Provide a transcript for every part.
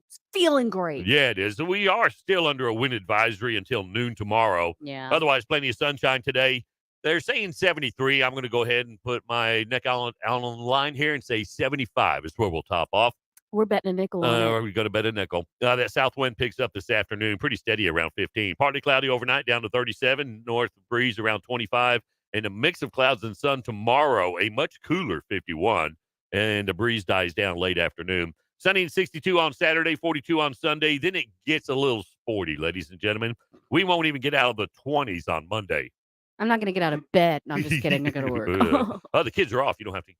It's feeling great. Yeah, it is. We are still under a wind advisory until noon tomorrow. Yeah. Otherwise, plenty of sunshine today. They're saying 73. I'm going to go ahead and put my neck on the line here and say 75 is where we'll top off. We're betting a nickel on it. We're going to bet a nickel. That south wind picks up this afternoon, pretty steady around 15. Partly cloudy overnight down to 37. North breeze around 25. And a mix of clouds and sun tomorrow, a much cooler 51. And the breeze dies down late afternoon. Sunny and 62 on Saturday, 42 on Sunday. Then it gets a little sporty, ladies and gentlemen. We won't even get out of the 20s on Monday. I'm not going to get out of bed. No, I'm just kidding. I go to work. Oh, the kids are off. You don't have to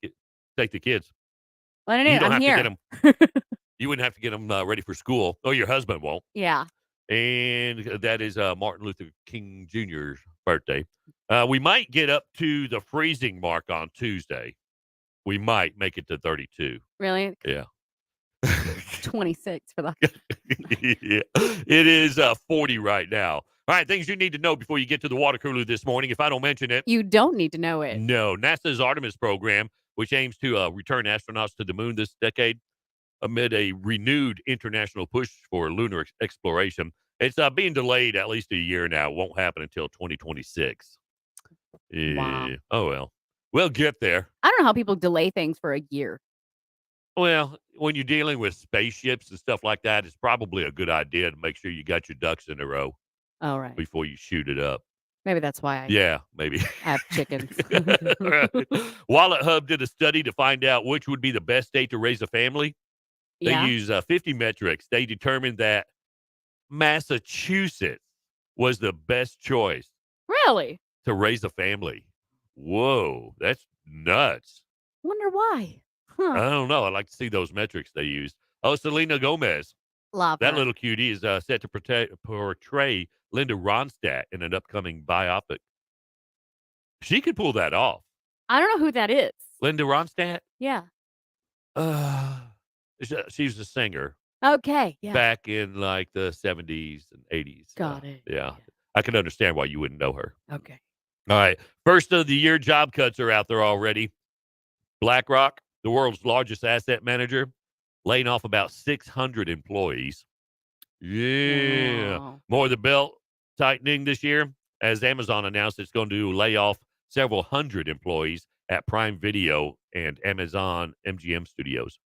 take the kids. Well, You don't I'm have here. to get them. You wouldn't have to get them ready for school. Oh, your husband won't. Yeah. And that is Martin Luther King Jr.'s birthday. We might get up to the freezing mark on Tuesday. We might make it to 32. Really? Yeah. 26 for the. Yeah. It is 40 right now. All right, things you need to know before you get to the water cooler this morning. If I don't mention it, You don't need to know it. no. NASA's Artemis program, which aims to return astronauts to the moon this decade, amid a renewed international push for lunar exploration. It's being delayed at least a year now. It won't happen until 2026. Wow. Oh, well. We'll get there. I don't know how people delay things for a year. Well, when you're dealing with spaceships and stuff like that, it's probably a good idea to make sure you got your ducks in a row Oh, right. before you shoot it up. Maybe that's why I Yeah, maybe. have chickens. Right. Wallet Hub did a study to find out which would be the best state to raise a family. They Yeah. use 50 metrics. They determined that Massachusetts was the best choice Really? to raise a family. Whoa, that's nuts. Wonder why. Huh. I don't know. I'd like to see those metrics they used. Oh, Selena Gomez. Love That her. little cutie is set to portray Linda Ronstadt in an upcoming biopic. She could pull that off. I don't know who that is. Linda Ronstadt? Yeah. She's a singer Okay. Yeah. back in like the 70s and 80s. Got it. Yeah. I can understand why you wouldn't know her. Okay. All right. First of the year job cuts are out there already. BlackRock, the world's largest asset manager, laying off about 600 employees. Yeah. Wow. More of the belt tightening this year as Amazon announced it's going to lay off several hundred employees at Prime Video and Amazon MGM Studios.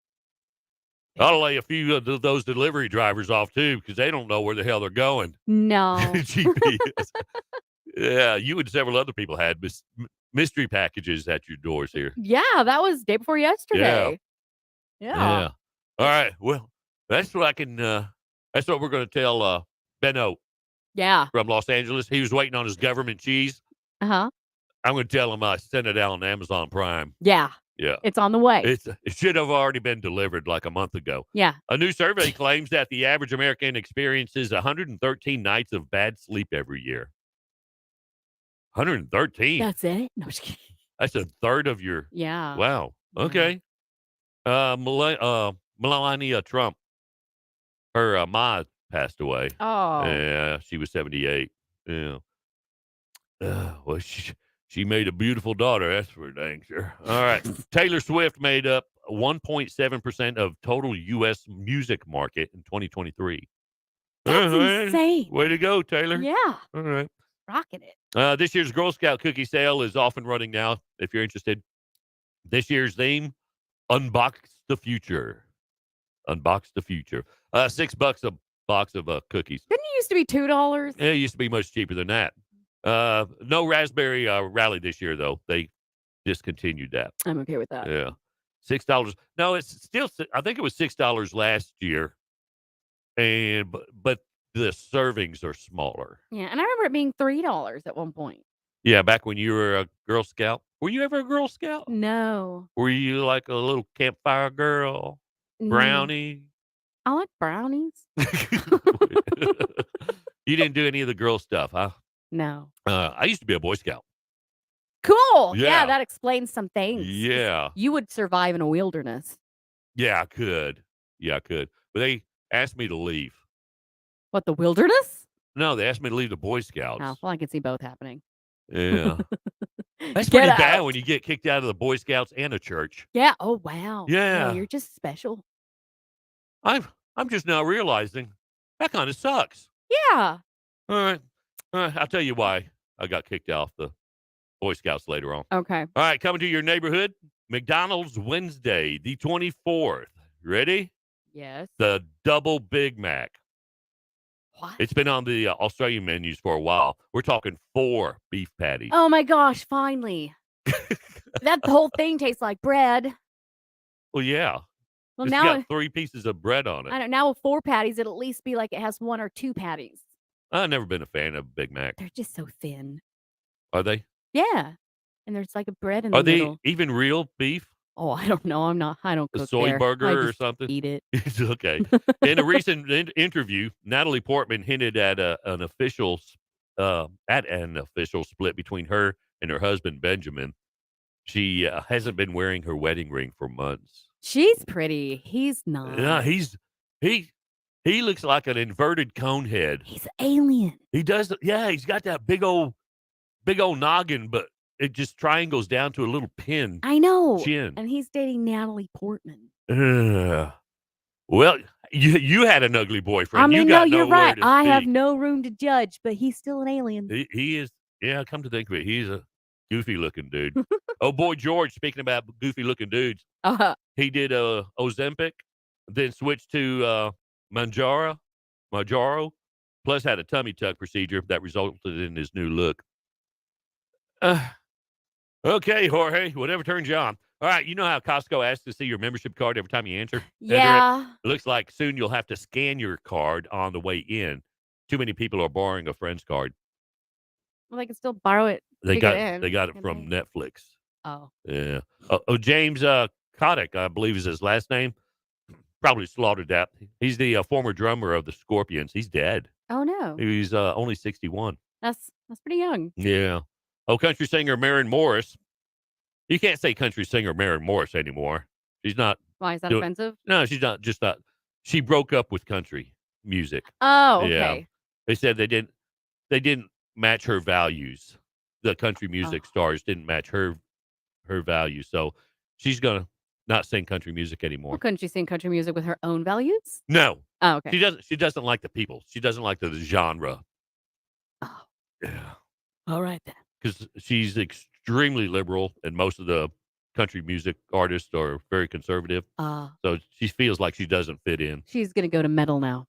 I'll lay a few of those delivery drivers off too because they don't know where the hell they're going. No. GPS. Yeah, you and several other people had mystery packages at your doors here. Yeah, that was day before yesterday. Yeah. All right. Well, that's what I can. That's what we're going to tell Ben O Yeah. from Los Angeles. He was waiting on his government cheese. Uh-huh. I'm going to tell him I sent it out on Amazon Prime. Yeah. Yeah. It's on the way. It should have already been delivered like a month ago. Yeah. A new survey claims that the average American experiences 113 nights of bad sleep every year. 113. That's it? No, I'm just kidding. That's a third of your. Yeah. Wow. Okay. Melania Trump, her ma passed away. Oh. Yeah, she was 78. Yeah. Well, she made a beautiful daughter. That's for dang sure. All right. Taylor Swift made up 1.7% of total U.S. music market in 2023. That's insane. Way to go, Taylor. Yeah. All right. Rocking it. This year's Girl Scout cookie sale is off and running now, if you're interested. This year's theme, Unbox the Future. Unbox the Future. $6 a box of cookies. Didn't it used to be $2? It used to be much cheaper than that. No raspberry rally this year, though. They discontinued that. I'm okay with that. Yeah. $6. No, it's still, I think it was $6 last year. And but the servings are smaller. Yeah, and I remember it being $3 at one point. Yeah, back when you were a Girl Scout. Were you ever a Girl Scout? No. Were you like a little campfire girl? Brownie? I like brownies. You didn't do any of the girl stuff, huh? No. I used to be a Boy Scout. Cool. Yeah. Yeah, that explains some things. Yeah. You would survive in a wilderness. Yeah, I could. But they asked me to leave. What, the wilderness? No, they asked me to leave the Boy Scouts. Oh, well, I can see both happening. Yeah. That's Get pretty bad out. when you get kicked out of the Boy Scouts and a church. Yeah. Oh, wow. Yeah. You're just special. I'm I'm just now realizing that kind of sucks. Yeah. All right. I'll tell you why I got kicked off the Boy Scouts later on. Okay. All right, coming to your neighborhood, McDonald's Wednesday, the 24th. Ready? Yes. The double Big Mac. What? It's been on the Australian menus for a while. We're talking 4 beef patties. Oh my gosh, finally. That whole thing tastes like bread. Well, yeah. Well, It's now got 3 pieces of bread on it. I don't now with 4 patties, it'll at least be like it has 1 or 2 patties. I've never been a fan of Big Mac. They're just so thin. Are they? Yeah. And there's like a bread in Are the they middle. even real beef? Oh, I don't know. I don't A cook soy there. I burger or just something? eat it. It's okay. In a recent interview, Natalie Portman hinted at an official split between her and her husband Benjamin. She hasn't been wearing her wedding ring for months. She's pretty. He's Yeah, not. he looks like an inverted cone head. He's alien. He does. Yeah, he's got that big old noggin, but it just triangles down to a little pin I know. chin. And he's dating Natalie Portman. Well, you had an ugly boyfriend. I mean, you no, got you're nowhere right. to I have speak. no room to judge, but he's still an alien. He is. Yeah, come to think of it, he's a goofy looking dude. Oh boy, George. Speaking about goofy looking dudes, Uh-huh. he did Ozempic, then switched to Manjaro, plus had a tummy tuck procedure that resulted in his new look. Okay, Jorge, whatever turns you on. All right, you know how Costco asks to see your membership card every time you enter? Yeah. It looks like soon you'll have to scan your card on the way in. Too many people are borrowing a friend's card. Well, they can still borrow it. They to got get in, they got it can from they? Netflix. Oh. Yeah. James Kotick, I believe is his last name. Probably slaughtered that. He's the former drummer of the Scorpions. He's dead. Oh no. He's only 61. That's pretty young. Yeah. Oh, country singer Maren Morris. You can't say country singer Maren Morris anymore. She's not. Why is that doing- offensive? No, she's not. Just not. She broke up with country music. Oh, Yeah. okay. They said they didn't match her values. The country music stars didn't match her values. So she's gonna not sing country music anymore. Well, couldn't she sing country music with her own values? No. Oh, okay. She doesn't like the people. She doesn't like the genre. Oh. Yeah. All right then. Because she's extremely liberal, and most of the country music artists are very conservative. So she feels like she doesn't fit in. She's gonna go to metal now.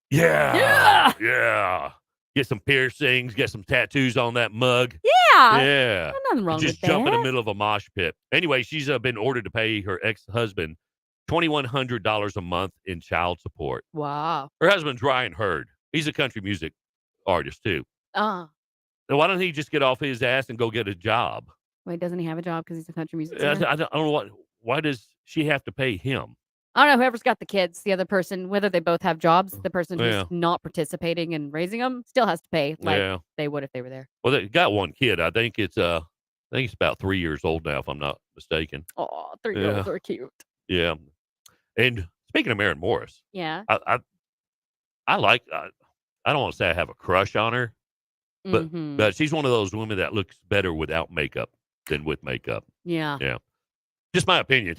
Yeah. Yeah. Get some piercings, get some tattoos on that mug. Yeah. Yeah. Nothing wrong Just with jump in the that. middle of a mosh pit. Anyway, she's been ordered to pay her ex-husband $2,100 a month in child support. Wow. Her husband's Ryan Hurd. He's a country music artist, too. Uh, Now, why don't he just get off his ass and go get a job? Wait, doesn't he have a job because he's a country music I singer? don't know why does she have to pay him? I don't know. Whoever's got the kids, the other person, whether they both have jobs, the person who's Yeah. not participating in raising them still has to pay like Yeah. they would if they were there. Well, they got one kid. I think it's about 3 years old now, if I'm not mistaken. Oh, 3-year-olds Yeah. are cute. Yeah. And speaking of Maren Morris, Yeah. I like. I don't want to say I have a crush on her, but Mhm. but she's one of those women that looks better without makeup than with makeup. Yeah. Yeah. Just my opinion,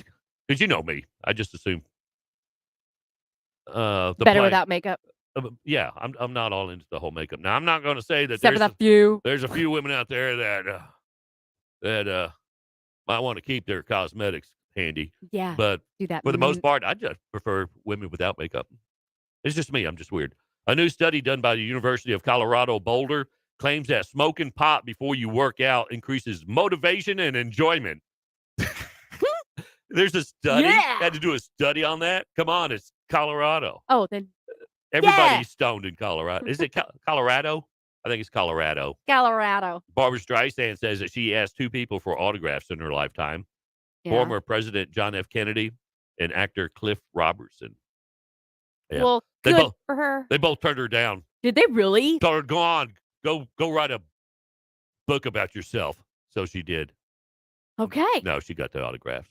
because you know me. I just assume. The Better play- without makeup. Yeah, I'm not all into the whole makeup. Now, I'm not going to say that Except for that few. there's a few women out there that might want to keep their cosmetics handy, Yeah. but Do that. for the most part, I just prefer women without makeup. It's just me. I'm just weird. A new study done by the University of Colorado Boulder claims that smoking pot before you work out increases motivation and enjoyment. There's a study. Yeah. Had to do a study on that. Come on, it's Colorado. Oh, then Everybody's stoned in Colorado. Is it Colorado? I think it's Colorado. Colorado. Barbara Streisand says that she asked 2 people for autographs in her lifetime. Yeah. Former President John F. Kennedy and actor Cliff Robertson. Yeah. Well, They good both- for her. They both turned her down. Did they really? Told her, go on, go write a book about yourself. So she did. Okay. No, she got the autographs.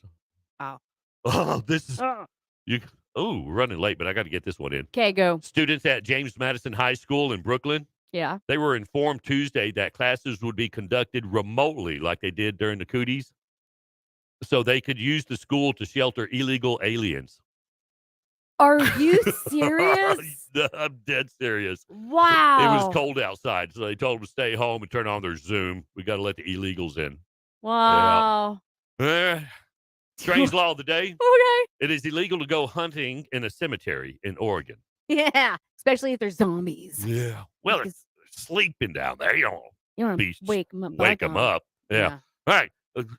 Oh. Oh, this is Oh. you. Oh, we're running late, but I got to get this one in. Okay, go. Students at James Madison High School in Brooklyn, Yeah. they were informed Tuesday that classes would be conducted remotely like they did during the cooties, so they could use the school to shelter illegal aliens. Are you serious? I'm dead serious. It was Wow. cold outside, so they told them to stay home and turn on their Zoom. We got to let the illegals in. Wow. Eh, strange law of the day. Okay. It is illegal to go hunting in a cemetery in Oregon. Yeah. Especially if there's zombies. Yeah. Well, they're Because sleeping down there. You don't you want to be wake them up. wake them up. Yeah. All right.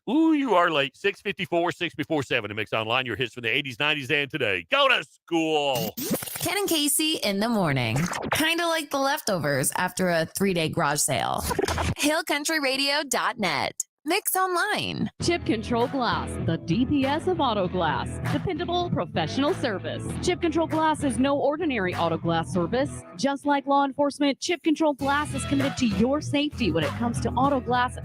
Ooh, you are late. 6:54, 6:47 to Mix Online. Your hits from the 80s, 90s, and today. Go to school. Ken and Casey in the morning. Kind of like the leftovers after a 3-day garage sale. HillCountryRadio.net. Mix Online. Chip Control Glass, the DPS of auto glass. Dependable professional service. Chip Control Glass is no ordinary auto glass service. Just like law enforcement, Chip Control Glass is committed to your safety when it comes to auto glass and